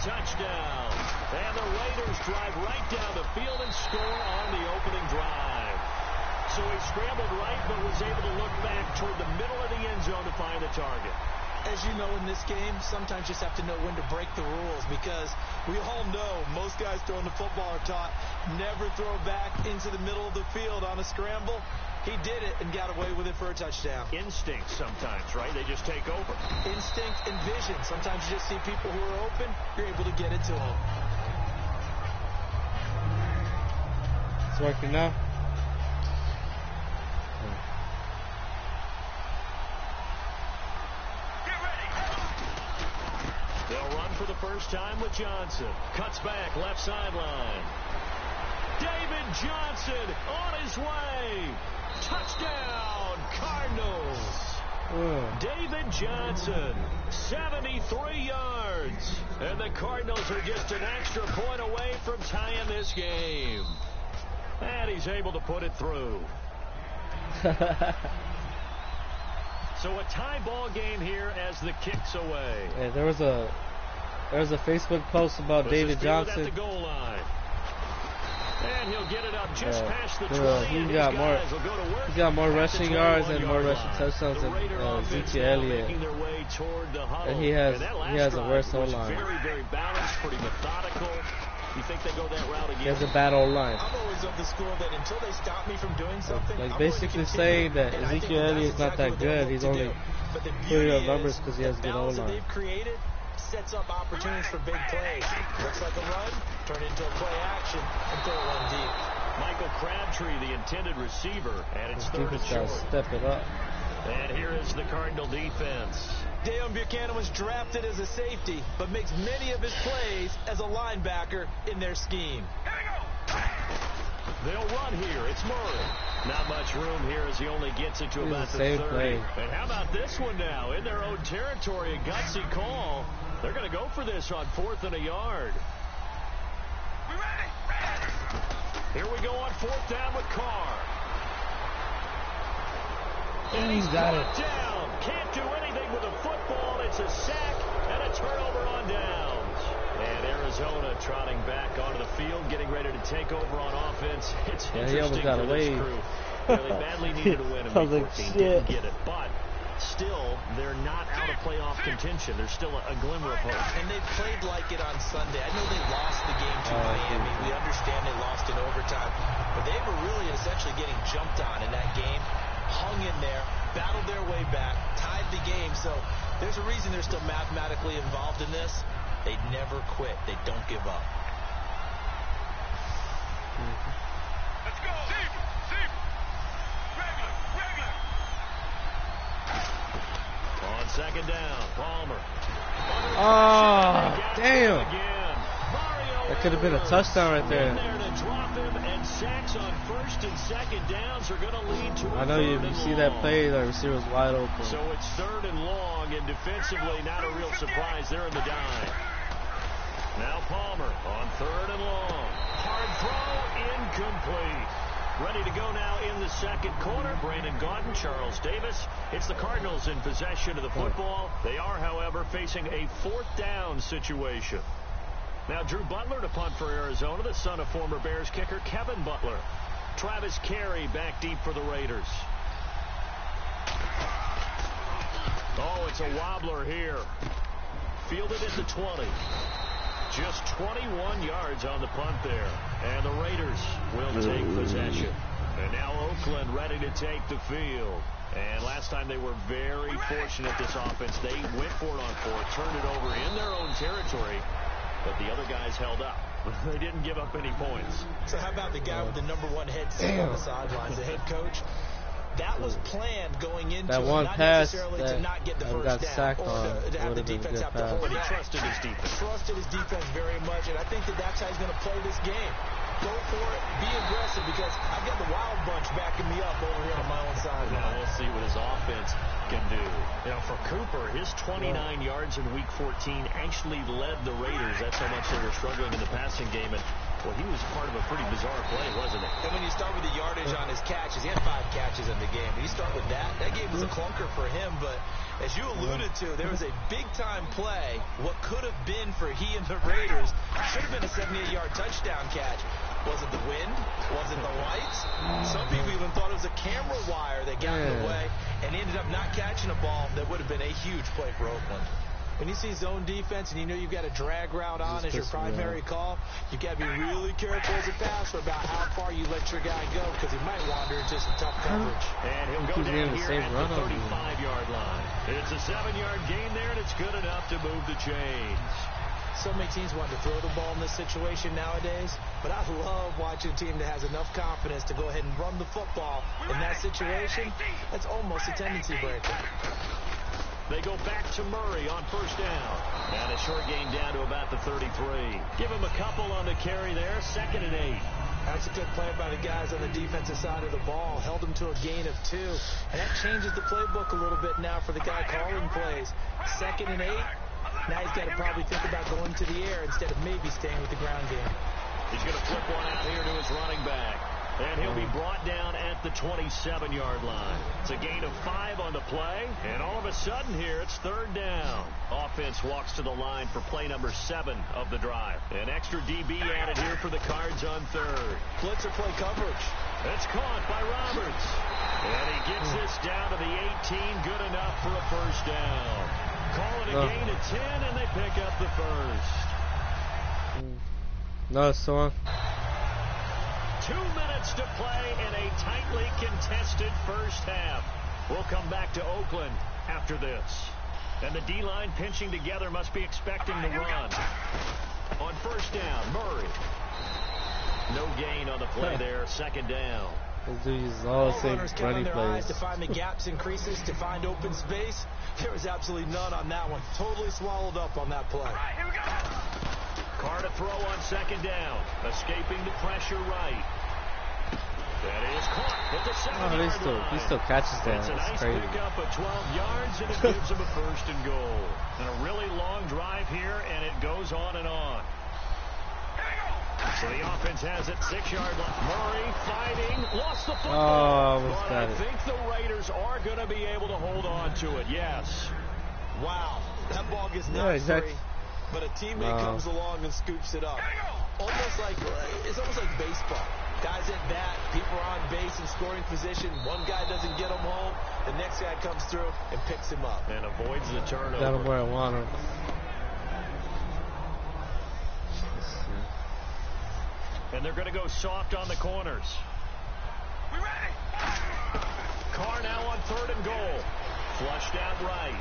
touchdown. And the Raiders drive right down the field and score on the opening drive. So he scrambled right, but was able to look back toward the middle of the end zone to find the target. As you know, in this game, sometimes you just have to know when to break the rules, because we all know most guys throwing the football are taught never throw back into the middle of the field on a scramble. He did it and got away with it for a touchdown. Instinct sometimes, right? They just take over. Instinct and vision. Sometimes you just see people who are open, you're able to get it to them. It's working now. They'll run for the first time with Johnson. Cuts back, left sideline. David Johnson on his way. Touchdown, Cardinals. David Johnson, 73 yards. And the Cardinals are just an extra point away from tying this game. And he's able to put it through. So a tie ball game here as the kick's away. Yeah, there was a Facebook post about David Johnson. At the goal line. And he'll get it up just past the 20. He's got more rushing yards and more rushing touchdowns than Ezekiel Elliott. And he has a worse O-line. Very, very balanced, pretty methodical. You think they go that route again? He has a bad O-line. I'm always of the school that until they stop me from doing something, like basically saying that Ezekiel Elliott is not that good. He's only putting up numbers because he has good O-line. They've created sets up opportunities for big plays. Looks like a run, turn it into a play action, and throw one deep. Michael Crabtree, the intended receiver, and it's third and short. Step it up. And here is the Cardinal defense. Deion Buchanan was drafted as a safety, but makes many of his plays as a linebacker in their scheme. They'll run here. It's Murray. Not much room here as he only gets it to about the 30. Play. And how about this one now? In their own territory, a gutsy call. They're going to go for this on 4th and a yard. Here we go on 4th down with Carr. And he's got it down. Can't do anything with a football. It's a sack and a turnover on downs. And Arizona trotting back onto the field, getting ready to take over on offense. It's interesting for this crew. They badly needed a win in Week 14. Didn't get it, but still, they're not out of playoff contention. There's still a glimmer of hope. And they played like it on Sunday. I know they lost the game to Miami. We understand they lost in overtime. But they were really essentially getting jumped on in that game. Hung in there, battled their way back, tied the game. So there's a reason they're still mathematically involved in this. They never quit. They don't give up. Let's go. Deep. Regular. On 2nd down, Palmer. Oh, damn. That could have been a touchdown right there. Sacks on 1st and 2nd downs are going to lead to I know you see that play, the receiver was wide open. So it's 3rd and long, and defensively not a real surprise. They're in the dime. Now Palmer on 3rd and long. Hard throw, incomplete. Ready to go now in the 2nd quarter. Brandon Gaudin, Charles Davis. It's the Cardinals in possession of the football. They are, however, facing a 4th down situation. Now Drew Butler to punt for Arizona, the son of former Bears kicker Kevin Butler. Travis Carey back deep for the Raiders. Oh, it's a wobbler here. Fielded at the 20. Just 21 yards on the punt there. And the Raiders will take possession. And now Oakland ready to take the field. And last time they were very fortunate, this offense. They went for it on 4th, turned it over in their own territory. But the other guys held up. They didn't give up any points. So how about the guy with the #1 headset on the sidelines, the head coach? That was planned going into that one not pass necessarily to not get the first got down sacked or on. to have the defense have to hold it. He trusted his defense. Trusted his defense very much, and I think that's how he's going to play this game. Go for it, be aggressive, because I've got the wild bunch backing me up over here on my own side. Now we'll see what his offense can do. You know, for Cooper, his 29 yards in Week 14 actually led the Raiders. That's how much they were struggling in the passing game. And Well, he was part of a pretty bizarre play, wasn't it? And when you start with the yardage on his catches, he had 5 catches in the game. When you start with that game was a clunker for him. But as you alluded to, there was a big-time play. What could have been for he and the Raiders should have been a 78-yard touchdown catch. Was it the wind? Was it the lights? Some people even thought it was a camera wire that got in the way, and he ended up not catching a ball that would have been a huge play for Oakland. When you see zone defense and you know you've got a drag route on as your primary call, you got to be really careful as a passer about how far you let your guy go because he might wander into some tough coverage. And he'll go down here at the 35-yard line. It's a 7-yard gain there, and it's good enough to move the chains. So many teams want to throw the ball in this situation nowadays, but I love watching a team that has enough confidence to go ahead and run the football in that situation. That's almost a tendency breaker. They go back to Murray on first down. And a short gain down to about the 33. Give him a couple on the carry there. 2nd and 8. That's a good play by the guys on the defensive side of the ball. Held him to a gain of 2. And that changes the playbook a little bit now for the guy calling plays. 2nd and 8. Now he's got to probably think about going to the air instead of maybe staying with the ground game. He's going to flip one out here to his running back. And he'll be brought down at the 27-yard line. It's a gain of 5 on the play. And all of a sudden here, it's 3rd down. Offense walks to the line for play number 7 of the drive. An extra DB added here for the Cards on 3rd. Blitzer play coverage. It's caught by Roberts. And he gets this down to the 18. Good enough for a first down. Call it a gain of 10, and they pick up the first. No, so on. 2 minutes to play in a tightly contested first half. We'll come back to Oakland after this. And the D-line pinching together must be expecting the run. On first down, Murray. No gain on the play there. 2nd down. This dude uses all the same running plays. To find the gaps and creases, to find open space. There was absolutely none on that one. Totally swallowed up on that play. Here we go. Carr to throw on 2nd down. Escaping the pressure right. That is caught at the 7-yard line. He still catches that. It's a nice crazy. pickup of 12 yards, and it gives him a 1st and goal. And a really long drive here, and it goes on and on. So the offense has it 6-yard line. Murray fighting, lost the football. But I think the Raiders are going to be able to hold on to it. Yes. Wow, that ball gets knocked free, but a teammate comes along and scoops it up. It's almost like baseball. Guys at bat, people are on base in scoring position. One guy doesn't get him home. The next guy comes through and picks him up. And avoids the turnover. Got him where I want him. And they're going to go soft on the corners. We ready? Carr now on 3rd and goal. Flushed out right.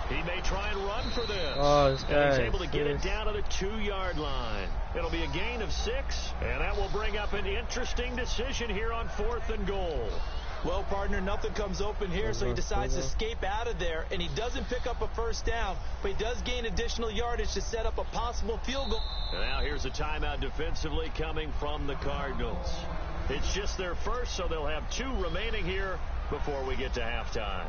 He may try and run for this. Oh, this guy. And he's able to get it down to the 2-yard line. It'll be a gain of 6, and that will bring up an interesting decision here on 4th and goal. Well, partner, nothing comes open here, so he decides to escape out of there, and he doesn't pick up a first down, but he does gain additional yardage to set up a possible field goal. And now here's a timeout defensively coming from the Cardinals. It's just their first, so they'll have 2 remaining here before we get to halftime.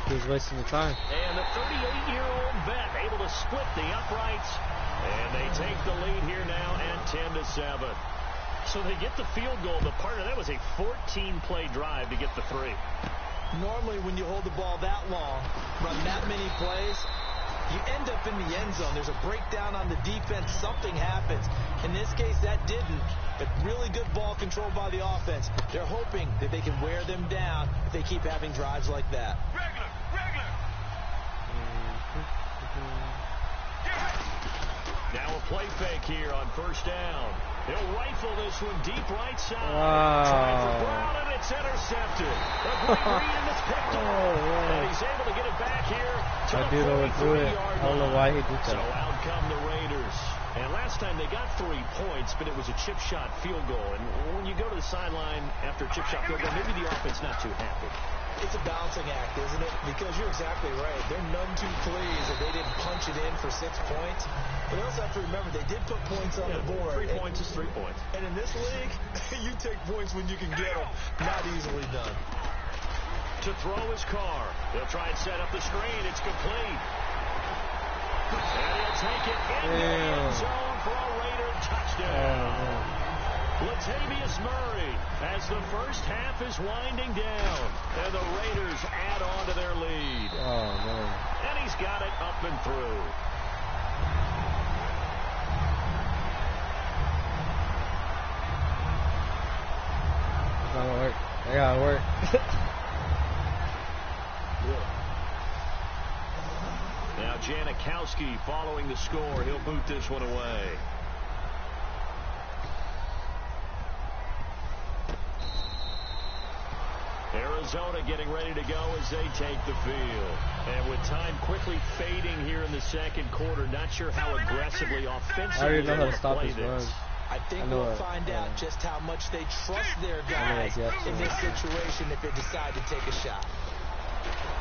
He's wasting the time. And the 38-year-old vet able to split the uprights. And they take the lead here now at 10-7. So they get the field goal. The partner, that was a 14-play drive to get the 3. Normally when you hold the ball that long, run that many plays, you end up in the end zone. There's a breakdown on the defense. Something happens. In this case, that didn't. But really good ball control by the offense. They're hoping that they can wear them down if they keep having drives like that. Regular. Now a play fake here on first down. He'll rifle this one deep right side. Wow. Trying for Brown, and it's intercepted. A great read, and it's picked off. And he's able to get it back here to the 43-yard line. I don't know why he did that. So out come the Raiders. And last time they got 3 points, but it was a chip shot field goal. And when you go to the sideline after a chip shot field goal, maybe the offense not too happy. It's a balancing act, isn't it? Because you're exactly right. They're none too pleased that they didn't punch it in for 6 points. But they also have to remember they did put points on the board. 3 points is 3 points. And in this league, you take points when you can get them. Not easily done. To throw his Carr. They'll try and set up the screen. It's complete. And he'll take it in the end zone for a Raider touchdown. Latavius Murray as the first half is winding down. And the Raiders add on to their lead. Oh, man. And he's got it up and through. It's not gonna work. They gotta work. Now Janikowski following the score. He'll boot this one away. Arizona getting ready to go as they take the field. And with time quickly fading here in the second quarter, not sure how aggressively offensively they want to play this. I think we'll find out just how much they trust their guys in this situation if they decide to take a shot.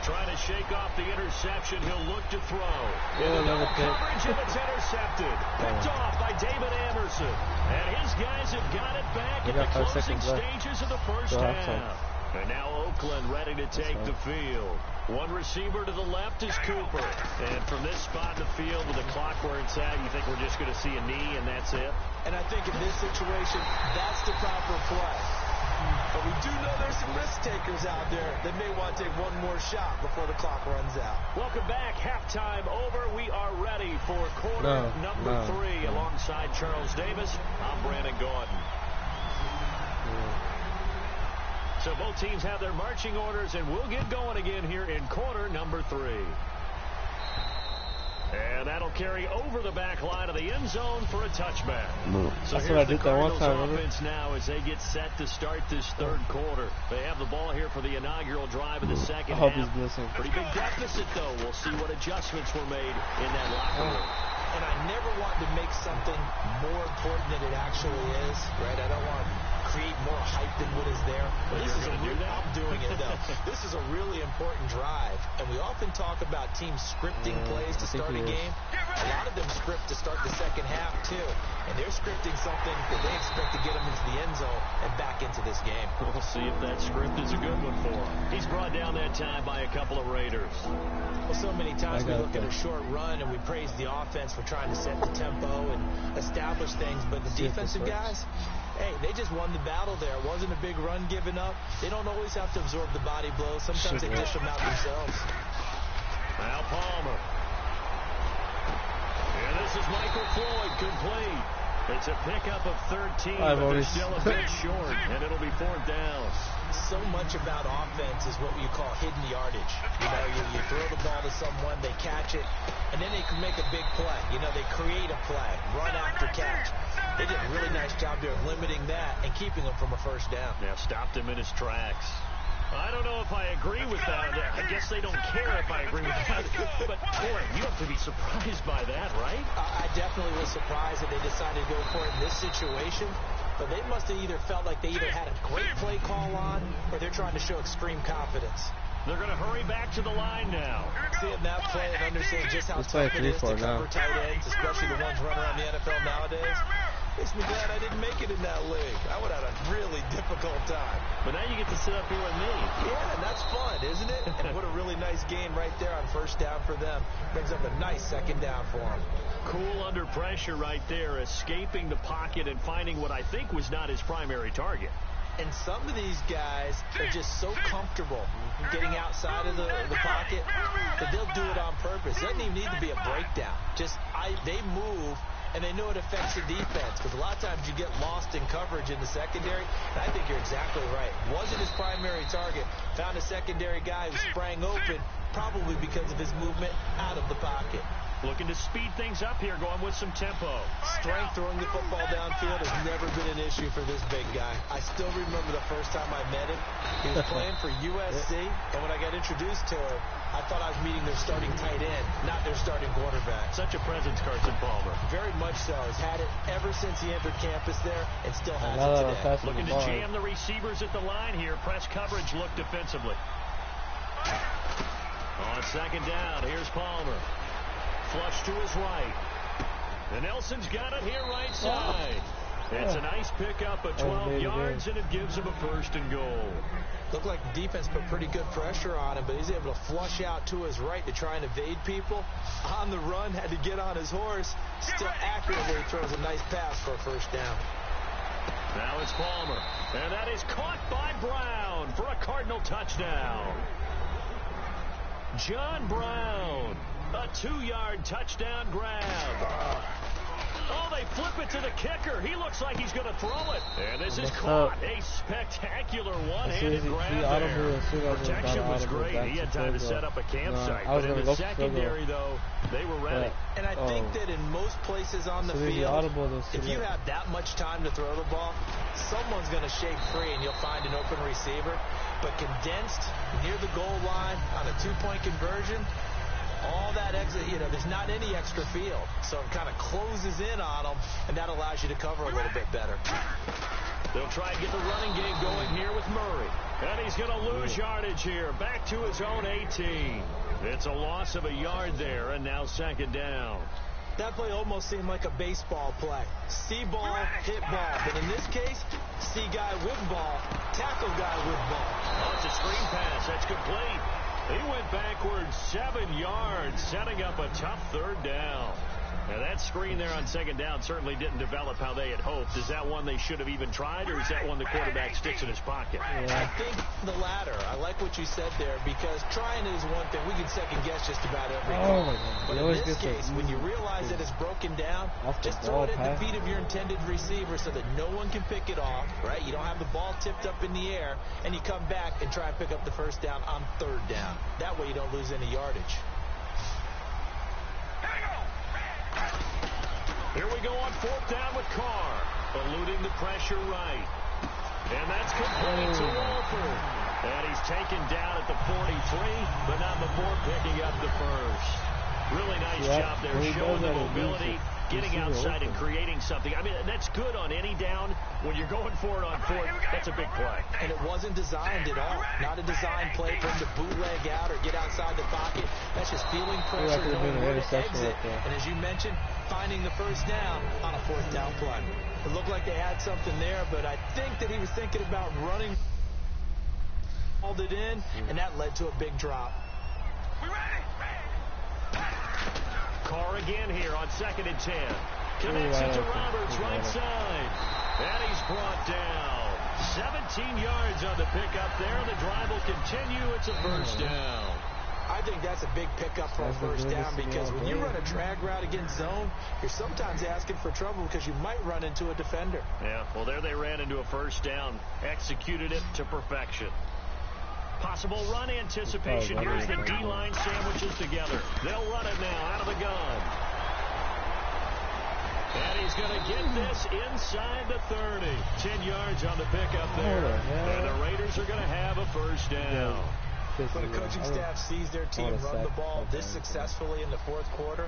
Trying to shake off the interception. He'll look to throw. Another coverage, and it's intercepted. Picked off by David Anderson. And his guys have got it back in the closing stages of the first half. And now Oakland ready to take the field. One receiver to the left is Cooper. And from this spot in the field with the clock where it's at, you think we're just going to see a knee and that's it? And I think in this situation, that's the proper play. But we do know there's some risk takers out there that may want to take one more shot before the clock runs out. Welcome back. Halftime over. We are ready for quarter number 3 alongside Charles Davis. I'm Brandon Gordon. So both teams have their marching orders, and we'll get going again here in quarter number 3. And that'll carry over the back line of the end zone for a touchback. So that's what I did that one time. Offense now as they get set to start this third quarter. They have the ball here for the inaugural drive of the second half. Pretty big deficit, though. We'll see what adjustments were made in that locker room. And I never want to make something more important than it actually is, right? I don't want to create more hype than what is there. But this is I'm doing it, though. This is a really important drive. And we often talk about teams scripting plays to start a game. A lot of them script to start the second half, too. And they're scripting something that they expect to get them into the end zone and back into this game. We'll see if that script is a good one for him. He's brought down that time by a couple of Raiders. Well, so many times we look at a short run and we praise the offense for trying to set the tempo and establish things. But the defensive guys, hey, they just won the battle there. It wasn't a big run given up. They don't always have to absorb the body blows. Sometimes they dish them out themselves. Now Palmer. And this is Michael Floyd complete. It's a pickup of 13, but they're still a bit short, and it'll be 4th down. So much about offense is what you call hidden yardage. You know, you throw the ball to someone, they catch it, and then they can make a big play. You know, they create a play, run after catch. They did a really nice job there limiting that and keeping him from a first down. Yeah, stopped him in his tracks. I don't know if I agree with that. I guess they don't care if I agree with that. But, boy, you have to be surprised by that, right? I definitely was surprised that they decided to go for it in this situation. But they must have either felt like they either had a great play call on or they're trying to show extreme confidence. They're going to hurry back to the line now. Seeing that play and understanding just how tough it is to cover tight ends, especially the ones running around the NFL nowadays, makes me glad I didn't make it in that league. I would have had a really difficult time. But now you get to sit up here with me. Yeah, and that's fun, isn't it? And what a really nice game right there on first down for them. Brings up a nice second down for them. Cool under pressure right there, escaping the pocket and finding what I think was not his primary target. And some of these guys are just so comfortable getting outside of the pocket that they'll do it on purpose. It doesn't even need to be a breakdown. They move, and they know it affects the defense. Because a lot of times you get lost in coverage in the secondary. And I think you're exactly right. Wasn't his primary target. Found a secondary guy who sprang open, probably because of his movement out of the pocket. Looking to speed things up here, going with some tempo. Strength throwing the football downfield has never been an issue for this big guy. I still remember the first time I met him. He was playing for USC, and when I got introduced to him, I thought I was meeting their starting tight end, not their starting quarterback. Such a presence, Carson Palmer. Very much so. He's had it ever since he entered campus there, and still has it today. Looking to jam the receivers at the line here. Press coverage, look defensively. On second down, here's Palmer. Flush to his right. And Nelson's got it here right side. It's a nice pickup of 12 yards, and it gives him a 1st and goal. Looked like the defense put pretty good pressure on him, but he's able to flush out to his right to try and evade people. On the run, had to get on his horse. Still accurately throws a nice pass for a 1st down. Now it's Palmer, and that is caught by Brown for a Cardinal touchdown. John Brown, a 2-yard touchdown grab. Oh, they flip it to the kicker. He looks like he's going to throw it. And this is caught. A spectacular one-handed grab there. Protection was great. He had time to set up a campsite. But in the secondary, though, they were ready. And I think that in most places on the field, if you have that much time to throw the ball, someone's going to shake free and you'll find an open receiver. But condensed near the goal line on a 2-point conversion, all that extra, there's not any extra field. So it kind of closes in on them, and that allows you to cover a little bit better. They'll try and get the running game going here with Murray. And he's going to lose yardage here. Back to his own 18. It's a loss of a yard there, and now 2nd down. That play almost seemed like a baseball play. See ball, hit ball. But in this case, see guy with ball, tackle guy with ball. Oh, it's a screen pass. That's complete. He went backwards 7 yards, setting up a tough 3rd down. Now, that screen there on 2nd down certainly didn't develop how they had hoped. Is that one they should have even tried, or is that one the quarterback sticks in his pocket? I think the latter. I like what you said there, because trying it is one thing. We can second-guess just about every call. But in this case, when you realize that it's broken down, just throw it at the feet of your intended receiver so that no one can pick it off, right? You don't have the ball tipped up in the air, and you come back and try and pick up the 1st down on 3rd down. That way you don't lose any yardage. Here we go on 4th down with Carr, eluding the pressure right. And that's complete to Wolford. And he's taken down at the 43, but not before picking up the 1st. Really nice job there, showing the mobility, getting outside and creating something. I mean, that's good on any down. When you're going for it on 4th, that's a big play. And it wasn't designed at all. Not a design play for him to bootleg out or get outside the pocket. That's just feeling pressure, knowing where to exit. And as you mentioned, finding the 1st down on a 4th down play. It looked like they had something there, but I think that he was thinking about running, hauled it in, and that led to a big drop. Carr again here on 2nd and 10. Connects it to Roberts, right side. And he's brought down. 17 yards on the pickup there. The drive will continue. It's a 1st down. I think that's a big pickup for a 1st down, because when you run a drag route against zone, you're sometimes asking for trouble because you might run into a defender. Yeah, well, there they ran into a 1st down. Executed it to perfection. Possible run anticipation. Here's the D-line sandwiches together. They'll run it now out of the gun. And he's going to get this inside the 30. 10 yards on the pickup there. And the Raiders are going to have a 1st down. When a coaching staff sees their team run the ball this successfully in the 4th quarter,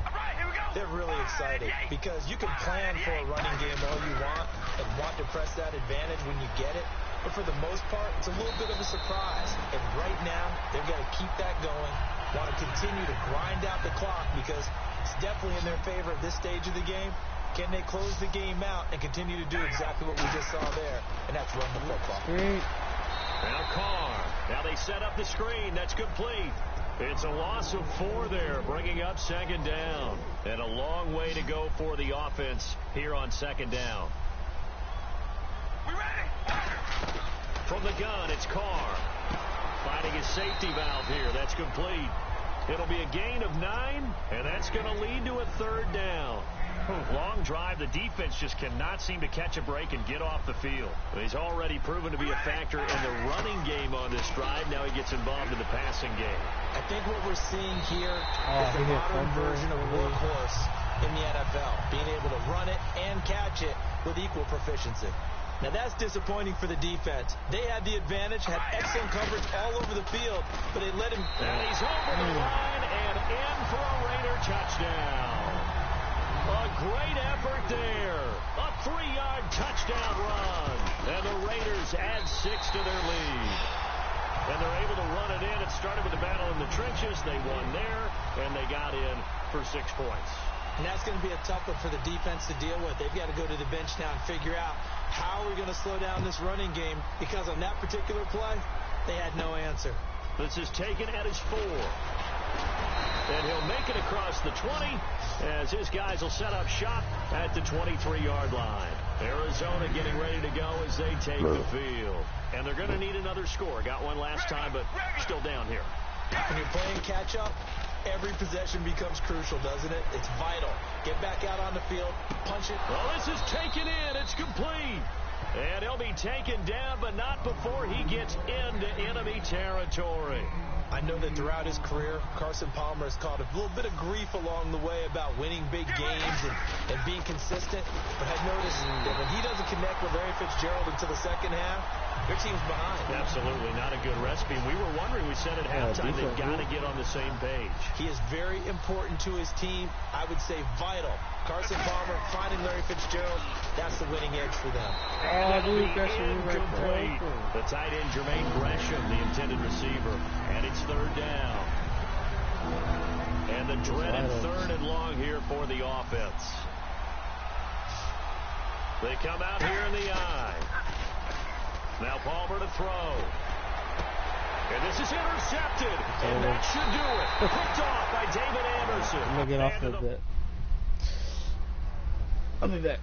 they're really excited, because you can plan for a running game all you want and want to press that advantage when you get it. But for the most part, it's a little bit of a surprise. And right now, they've got to keep that going, want to continue to grind out the clock, because it's definitely in their favor at this stage of the game. Can they close the game out and continue to do exactly what we just saw there, and that's run the football. Now Carr. Now they set up the screen. That's complete. It's a loss of 4 there, bringing up 2nd down. And a long way to go for the offense here on 2nd down. From the gun, it's Carr. Finding his safety valve here. That's complete. It'll be a gain of 9, and that's going to lead to a 3rd down. Long drive. The defense just cannot seem to catch a break and get off the field. He's already proven to be a factor in the running game on this drive. Now he gets involved in the passing game. I think what we're seeing here is the modern version of workhorse in the NFL, being able to run it and catch it with equal proficiency. Now that's disappointing for the defense. They had the advantage, had excellent coverage all over the field, but they let him. And he's over the line and in for a Raider touchdown. A great effort there. A 3-yard touchdown run. And the Raiders add 6 to their lead. And they're able to run it in. It started with a battle in the trenches. They won there, and they got in for 6 points. And that's going to be a tough one for the defense to deal with. They've got to go to the bench now and figure out how we're going to slow down this running game, because on that particular play, they had no answer. This is taken at his 4. And he'll make it across the 20 as his guys will set up shop at the 23-yard line. Arizona getting ready to go as they take the field. And they're going to need another score. Got one last time, but still down here. When you're playing catch-up, every possession becomes crucial, doesn't it? It's vital. Get back out on the field, punch it. Well, this is taken in. It's complete. And he'll be taken down, but not before he gets into enemy territory. I know that throughout his career, Carson Palmer has caught a little bit of grief along the way about winning big games and being consistent. But I've noticed that when he doesn't connect with Larry Fitzgerald until the second half, your team's behind. Absolutely not a good recipe. We were wondering, we said at halftime, they've got to get on the same page. He is very important to his team. I would say vital. Carson Palmer finding Larry Fitzgerald, that's the winning edge for them. Incomplete. The tight end, Jermaine Gresham, the intended receiver. And it's third down. And the dreaded third and long here for the offense. They come out here in the eye. Now Palmer to throw. And this is intercepted. And that should do it. Picked off by David Anderson. I'm going to get off of that. I'll be back.